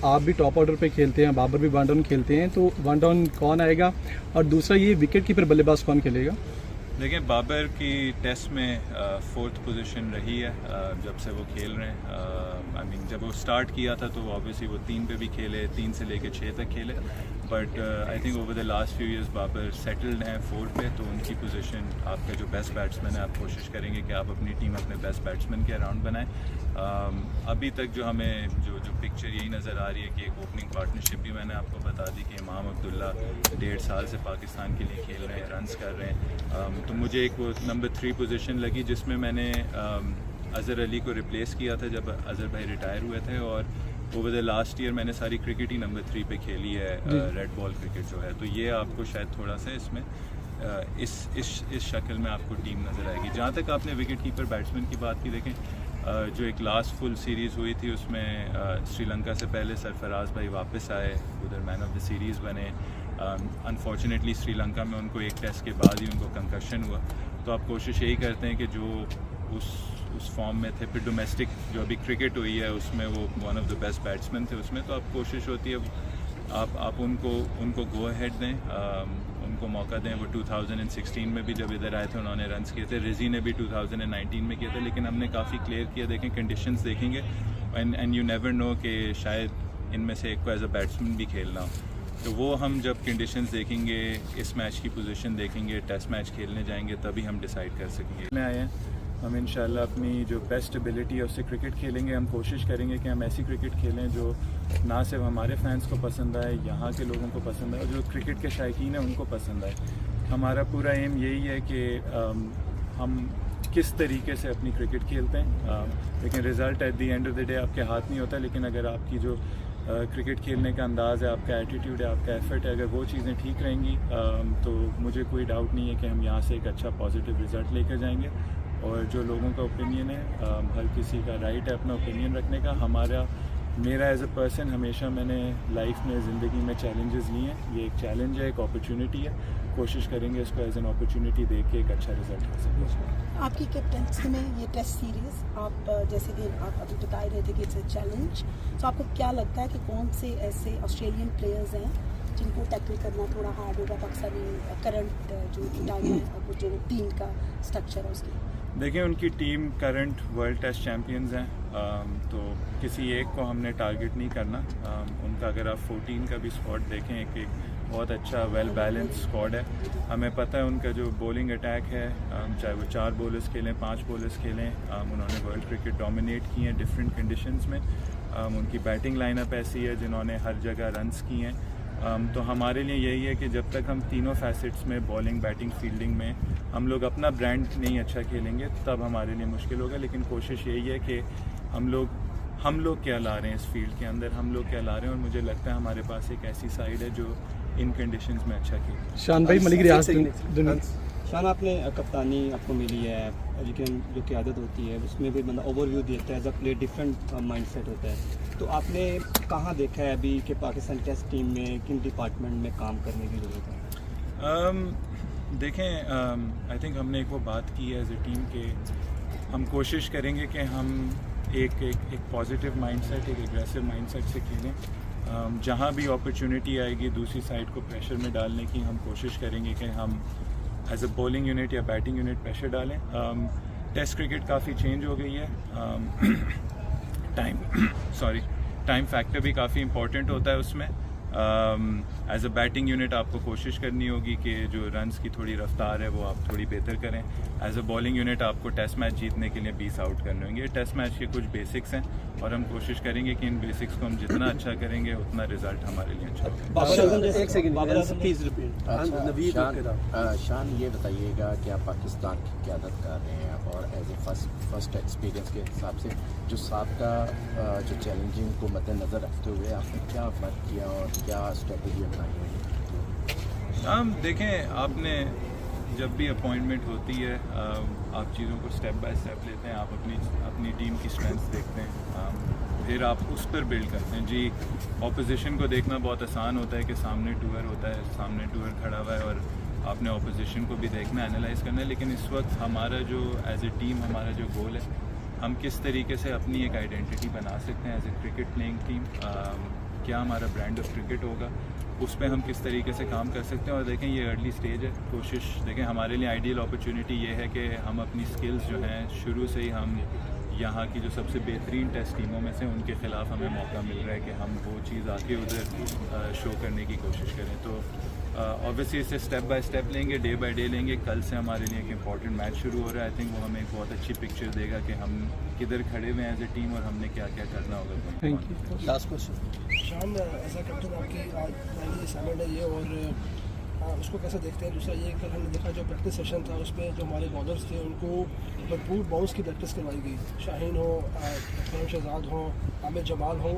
आप भी top order पे खेलते हैं, बाबर भी वन डाउन खेलते हैं, तो वन डाउन कौन आएगा और दूसरा ये विकेट कीपर बल्लेबाज कौन खेलेगा? देखिए, बाबर की टेस्ट में 4th पोजीशन रही है जब से वो खेल रहे हैं। आई मीन जब वो स्टार्ट किया था तो ऑब्वियसली वो 3 पे भी खेले, 3 से लेके 6 तक खेले, but I think over the last few years Babar settled हैं 4 पे, तो उनकी पोजीशन आपका जो बेस्ट बैट्समैन है, आप कोशिश करेंगे कि आप अपनी टीम अपने बेस्ट बैट्समैन के अराउंड बनाएं। अभी तक जो हमें जो पिक्चर यही नज़र आ रही है कि एक ओपनिंग पार्टनरशिप भी मैंने आपको बता दी कि अब्दुल्ला 1.5 साल से पाकिस्तान के लिए खेल रहे हैं, रन्स कर रहे हैं। तो मुझे एक वो नंबर 3 पोजीशन लगी जिसमें मैंने अज़हर अली को रिप्लेस किया था जब अज़हर भाई रिटायर हुए थे, और ओवर द लास्ट ईयर मैंने सारी क्रिकेट ही नंबर 3 पे खेली है, रेड बॉल क्रिकेट जो है। तो ये आपको शायद थोड़ा सा इसमें इस शक्ल में आपको टीम नज़र आएगी। जहाँ तक आपने विकेट कीपर बैट्समैन की बात की, देखें जो एक लास्ट फुल सीरीज़ हुई थी उसमें श्रीलंका से पहले सरफराज भाई वापस आए, उधर मैन ऑफ द सीरीज़ बने। अनफॉर्चुनेटली श्रीलंका में उनको एक टेस्ट के बाद ही उनको कंकशन हुआ, तो आप कोशिश यही करते हैं कि जो उस फॉर्म में थे, फिर डोमेस्टिक जो अभी क्रिकेट हुई है उसमें वो one of the best batsman थे उसमें, तो आप कोशिश होती है आप उनको गो अहेड दें, उनको मौका दें। वो 2016 में भी जब इधर आए थे उन्होंने रन्स किए थे, रिजी ने भी 2019 में किए थे, लेकिन हमने काफ़ी क्लियर किया, देखें कंडीशंस देखेंगे एंड यू नेवर नो कि शायद इनमें से एक को एज अ बैट्समैन भी खेलना हो, तो वो हम जब कंडीशंस देखेंगे, इस मैच की पोजीशन देखेंगे, टेस्ट मैच खेलने जाएंगे, तभी हम डिसाइड कर सकेंगे। आए हैं हम इंशाल्लाह अपनी जो बेस्ट एबिलिटी है उससे क्रिकेट खेलेंगे। हम कोशिश करेंगे कि हम ऐसी क्रिकेट खेलें जो ना सिर्फ हमारे फैंस को पसंद आए, यहाँ के लोगों को पसंद आए, और जो क्रिकेट के शायकीन हैं उनको पसंद आए। हमारा पूरा एम यही है कि हम किस तरीके से अपनी क्रिकेट खेलते हैं, लेकिन result at the end of the day आपके हाथ नहीं होता, लेकिन अगर आपकी जो क्रिकेट खेलने का अंदाज़ है, आपका एटीट्यूड है, आपका एफर्ट है, अगर वो चीज़ें ठीक रहेंगी तो मुझे कोई डाउट नहीं है कि हम यहाँ से एक अच्छा पॉजिटिव रिज़ल्ट लेकर जाएंगे। और जो लोगों का ओपिनियन है, हर किसी का राइट है अपना ओपिनियन रखने का। मेरा एज अ पर्सन हमेशा मैंने लाइफ में, ज़िंदगी में चैलेंजेस लिए हैं। ये एक चैलेंज है, एक अपॉर्चुनिटी है, कोशिश करेंगे इसको एज एन अपॉर्चुनिटी देख के एक अच्छा रिजल्ट हासिल करें। आपकी कैप्टनसी में ये टेस्ट सीरीज़, आप जैसे कि आप अभी बता रहे थे कि इट्स अ चैलेंज, तो आपको क्या लगता है कि कौन से ऐसे ऑस्ट्रेलियन प्लेयर्स हैं जिनको टैकल करना थोड़ा हार्ड होगा पाकिस्तानी करंट जो टाइम है और जो टीम का स्ट्रक्चर है उसकी? देखिए, उनकी team current world test champions हैं, तो किसी एक को हमने टारगेट नहीं करना। उनका अगर आप 14 का भी स्क्वाड देखें, एक बहुत अच्छा वेल बैलेंस स्क्वाड है। हमें पता है उनका जो बॉलिंग अटैक है, चाहे वो 4 बॉलर्स खेलें, 5 बॉलर्स खेलें, उन्होंने वर्ल्ड क्रिकेट डोमिनेट की हैं डिफरेंट कंडीशंस में। उनकी बैटिंग लाइनअप ऐसी है जिन्होंने हर जगह रन्स किए हैं। तो हमारे लिए यही है कि जब तक हम तीनों फैसेट्स में, बॉलिंग, बैटिंग, फील्डिंग में हम लोग अपना ब्रांड नहीं अच्छा खेलेंगे तब हमारे लिए मुश्किल होगा। लेकिन कोशिश यही है कि हम लोग क्या ला रहे हैं इस फील्ड के अंदर, हम लोग क्या ला रहे हैं, और मुझे लगता है हमारे पास एक ऐसी साइड है जो इन कंडीशंस में अच्छा खेले। शान भाई, मलिक रियाज, शान आपने कप्तानी आपको मिली है, लेकिन जो क़यादत होती है उसमें भी मतलब ओवरव्यू देता है, as a play different mindset होता है, तो आपने कहाँ देखा है अभी कि पाकिस्तान टेस्ट टीम में किन डिपार्टमेंट में काम करने की ज़रूरत है? देखें, आई थिंक हमने एक वो बात की है एज ए टीम के हम कोशिश करेंगे कि हम एक पॉजिटिव माइंडसेट, एक एग्रेसिव माइंडसेट से खेलें। जहाँ भी अपॉर्चुनिटी आएगी दूसरी साइड को प्रेशर में डालने की, हम कोशिश करेंगे कि हम एज अ बॉलिंग यूनिट या बैटिंग यूनिट प्रेशर डालें। टेस्ट क्रिकेट काफ़ी चेंज हो गई है, टाइम फैक्टर भी काफ़ी इंपॉर्टेंट होता है उसमें। एज अ बैटिंग यूनिट आपको कोशिश करनी होगी कि जो रन्स की थोड़ी रफ्तार है वो आप थोड़ी बेहतर करें। एज अ बॉलिंग यूनिट आपको टेस्ट मैच जीतने के लिए 20 आउट करने होंगे। टेस्ट मैच के कुछ बेसिक्स हैं और हम कोशिश करेंगे कि इन बेसिक्स को हम जितना अच्छा करेंगे उतना रिजल्ट हमारे लिए अच्छा होगा। शान, ये बताइएगा कि आप पाकिस्तान की क़यादत कर रहे हैं और एज ए फर्स्ट एक्सपीरियंस के हिसाब से जो सबका जो चैलेंजिंग को मद्देनज़र रखते हुए आपने क्या वर्क किया और क्या स्ट्रेटजी अपनाई हुई? देखें, आपने जब भी अपॉइंटमेंट होती है आप चीज़ों को स्टेप बाय स्टेप लेते हैं, आप अपनी टीम की स्ट्रेंथ देखते हैं, फिर आप उस पर बिल्ड करते हैं। जी, ऑपोजिशन को देखना बहुत आसान होता है कि सामने टूअर होता है, सामने टूअर खड़ा हुआ है और आपने ऑपोजिशन को भी देखना, एनालाइज करना है। लेकिन इस वक्त हमारा जो एज ए टीम हमारा जो गोल है, हम किस तरीके से अपनी एक आइडेंटिटी बना सकते हैं as a cricket playing team. क्या हमारा ब्रांड ऑफ क्रिकेट होगा, उस पर हम किस तरीके से काम कर सकते हैं। और देखें ये अर्ली स्टेज है, कोशिश देखें हमारे लिए आइडियल अपॉर्चुनिटी ये है कि हम अपनी स्किल्स जो हैं शुरू से ही हम यहाँ की जो सबसे बेहतरीन टेस्ट टीमों में से उनके ख़िलाफ़ हमें मौका मिल रहा है कि हम वो चीज़ आके उधर शो करने की कोशिश करें। तो ऑब्वियसली इसे स्टेप बाय स्टेप लेंगे, डे बाय डे लेंगे। कल से हमारे लिए एक इम्पॉर्टेंट मैच शुरू हो रहा है। आई थिंक वो हमें एक बहुत अच्छी पिक्चर देगा कि हम किधर खड़े हुए हैं एज ए टीम और हमने क्या क्या करना होगा। Thank you. लास्ट क्वेश्चन शान, ऐसा कैप्टन आपकी आज पहली असाइनमेंट है ये, और उसको कैसे देखते हैं? दूसरा ये, कल हमने देखा जो प्रैक्टिस सेशन था उसमें जो हमारे बॉलर्स थे उनको भरपूर बाउंस की प्रैक्टिस करवाई गई। शाहीन हो, खुर्रम, शहजाद हो, आमिर, जमाल हो,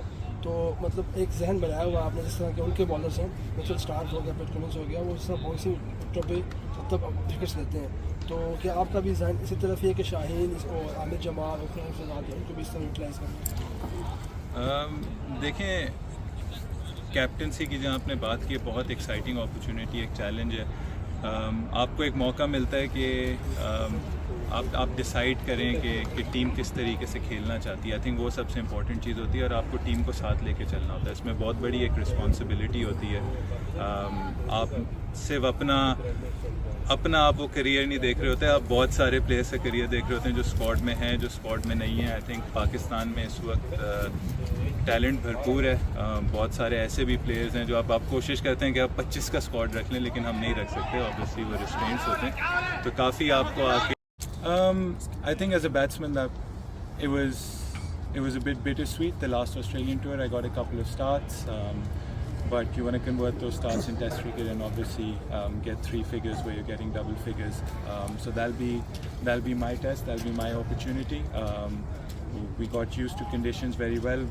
तो मतलब एक जहन बनाया हुआ आपने जिस तरह के उनके बॉलर्स हैं, मिचेल स्टार्क हो गया, पेट कमिंस हो गया, वो इस तरह बाउंसिंग विकेटों पे मतलब विकेट्स लेते हैं। तो क्या आपका भी जहन इसी तरफ है कि शाहीन और आमिर, जमाल और खुर्रम, शहजाद उनको भी इस तरह यूटिलाइज करना? देखें कैप्टनसी की जहाँ आपने बात की, बहुत एक्साइटिंग अपॉर्चुनिटी, एक चैलेंज है। आपको एक मौका मिलता है कि आप डिसाइड करें कि टीम किस तरीके से खेलना चाहती है। आई थिंक वो सबसे इम्पॉर्टेंट चीज़ होती है और आपको टीम को साथ लेके चलना होता है। इसमें बहुत बड़ी एक रिस्पॉन्सिबिलिटी होती है। आप सिर्फ अपना आप वो करियर नहीं देख रहे होते, आप बहुत सारे प्लेयर्स का करियर देख रहे होते हैं जो स्क्वाड में हैं, जो स्क्वाड में नहीं है। आई थिंक पाकिस्तान में इस वक्त टैलेंट भरपूर है। बहुत सारे ऐसे भी प्लेयर्स हैं जो आप कोशिश करते हैं कि आप 25 का स्क्वाड रख लें, लेकिन हम नहीं रख सकते। ऑब्वियसली वो रिस्ट्रेंट्स होते हैं, तो काफ़ी आपको आके I think as a batsman that it was a bit bittersweet. The last Australian tour, I got a couple of starts, but you want to convert those starts in Test cricket and obviously get 3 figures where you're getting double figures. So that'll be my test. That'll be my opportunity. We got used to conditions very well.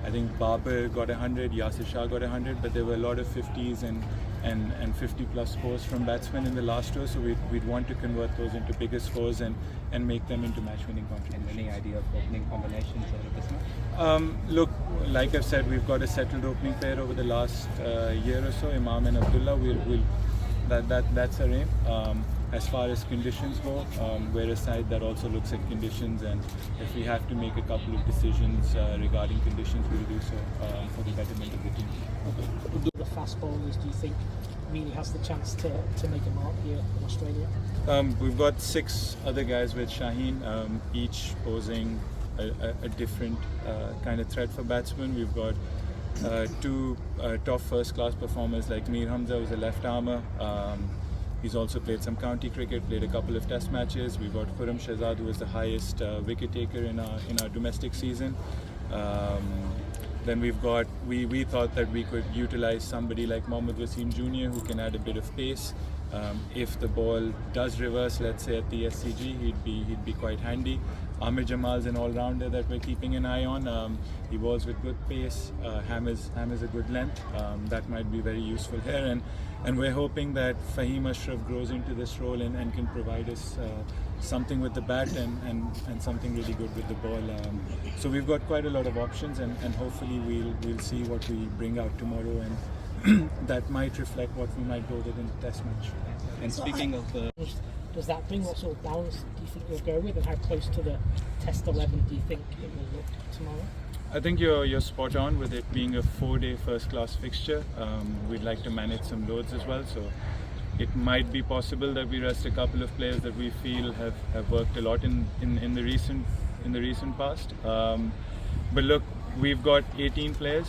I think Babar got 100, Yasir Shah got 100, but there were a lot of 50s and 50 plus scores from batsmen in the last tour, so we'd want to convert those into bigger scores and make them into match winning contributions. Any idea of opening combinations over this match? Look, like I've said, we've got a settled opening pair over the last year or so, Imam and Abdullah. That's our aim. As far as conditions go, we're a side that also looks at conditions, and if we have to make a couple of decisions regarding conditions, we'll do so for the betterment of the team. Do the fast bowlers, do you think, really has the chance to make a mark here in Australia? We've got 6 other guys with Shaheen, each posing a different kind of threat for batsmen. We've got 2 top first-class performers like Hamza, who's a left armer. He's also played some county cricket, played a couple of test matches. We've got Khurram, Shahzad, who was the highest wicket taker in our domestic season. Then we've got, we thought that we could utilize somebody like Mohammad Wasim Jr., who can add a bit of pace. If the ball does reverse, let's say at the SCG, he'd be quite handy. Aamir Jamal's an all-rounder that we're keeping an eye on. He bowls with good pace. Ham is a good length. That might be very useful here. And we're hoping that Faheem Ashraf grows into this role and can provide us something with the bat and something really good with the ball. So we've got quite a lot of options, and hopefully we'll see what we bring out tomorrow, and that might reflect what we might go with in the test match. And speaking of Does that bring what sort of balance do you think you'll go with, and how close to the Test 11 do you think it will look tomorrow? I think you're spot on with it being a 4-day first-class fixture. We'd like to manage some loads as well, so it might be possible that we rest a couple of players that we feel have worked a lot in the recent past. But look, we've got 18 players.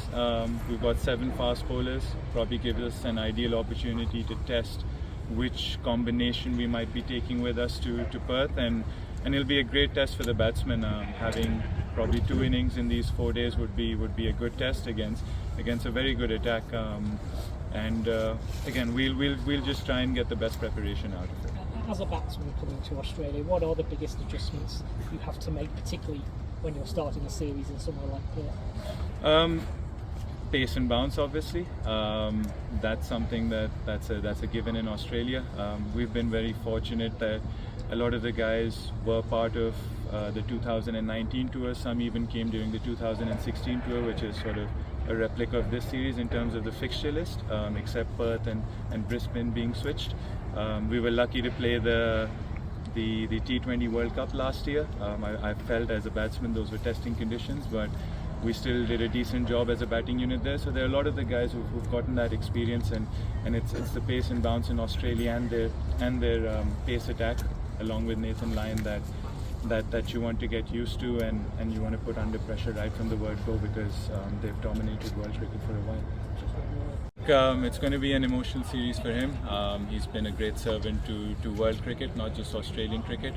We've got 7 fast bowlers. Probably gives us an ideal opportunity to test which combination we might be taking with us to Perth, and it'll be a great test for the batsmen. Having probably 2 innings in these 4 days would be a good test against a very good attack. And again, we'll just try and get the best preparation out of it. As a batsman coming to Australia, what are the biggest adjustments you have to make, particularly when you're starting a series in somewhere like Perth? Pace and bounce, obviously. That's something that's a given in Australia. We've been very fortunate that a lot of the guys were part of the 2019 tour. Some even came during the 2016 tour, which is sort of a replica of this series in terms of the fixture list, except Perth and Brisbane being switched. We were lucky to play the T20 World Cup last year. I felt as a batsman those were testing conditions, but we still did a decent job as a batting unit there. So there are a lot of the guys who've gotten that experience, and it's the pace and bounce in Australia and their pace attack, along with Nathan Lyon, that you want to get used to and you want to put under pressure right from the word go, because they've dominated world cricket for a while. It's going to be an emotional series for him. He's been a great servant to world cricket, not just Australian cricket.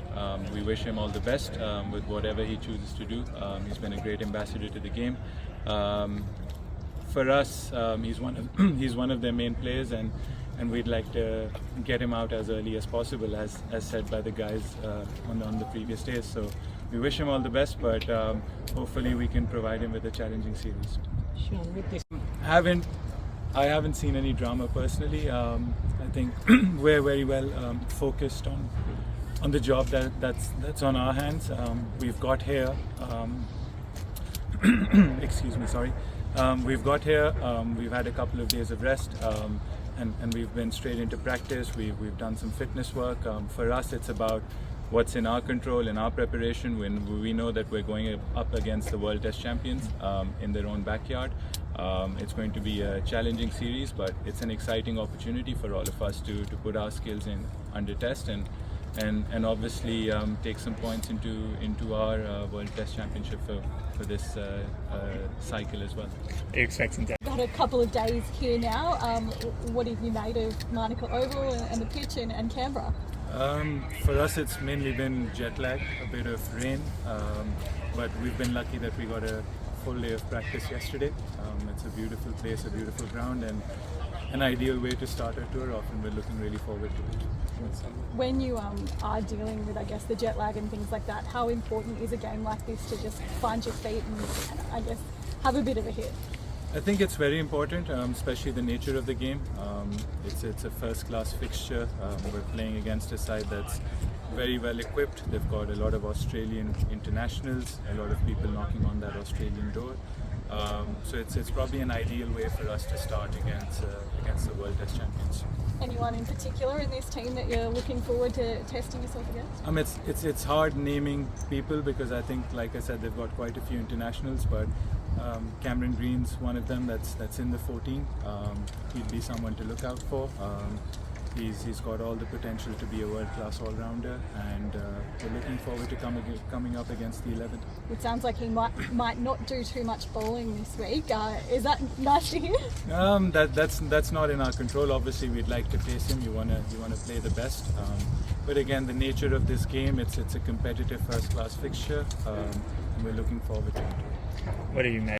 We wish him all the best with whatever he chooses to do. He's been a great ambassador to the game. For us, he's one of their main players, and we'd like to get him out as early as possible, as said by the guys on the previous days. So we wish him all the best, but hopefully we can provide him with a challenging series. Shan, with this, I haven't seen any drama personally. I think we're very well focused on the job that's on our hands. We've got here. Excuse me, sorry. We've got here. We've had a couple of days of rest, and we've been straight into practice. We've done some fitness work. For us, it's about what's in our control, in our preparation, when we know that we're going up against the World Test Champions in their own backyard. It's going to be a challenging series, but it's an exciting opportunity for all of us to put our skills in under test and obviously take some points into our World Test Championship for this cycle as well. Are you expecting that? Got a couple of days here now. What have you made of Monaco Oval and the pitch and Canberra? For us, it's mainly been jet lag, a bit of rain, but we've been lucky that we got a full day of practice yesterday. It's a beautiful place, a beautiful ground, and an ideal way to start our tour off, and we're looking really forward to it. When you are dealing with, I guess, the jet lag and things like that, how important is a game like this to just find your feet and I guess have a bit of a hit? I think it's very important, especially the nature of the game. It's a first-class fixture. We're playing against a side that's very well equipped. They've got a lot of Australian internationals, a lot of people knocking on that Australian door. So it's probably an ideal way for us to start against the World Test Champions. Anyone in particular in this team that you're looking forward to testing yourself against? It's hard naming people because I think, like I said, they've got quite a few internationals, but Cameron Green's one of them that's in the 14. He'd be someone to look out for. He's got all the potential to be a world-class all-rounder, and we're looking forward to coming up against the 11th. It sounds like he might not do too much bowling this week. Is that nice to hear? That's not in our control. Obviously, we'd like to face him. You wanna play the best. But again, the nature of this game, it's a competitive first-class fixture, and we're looking forward to it. What are you made?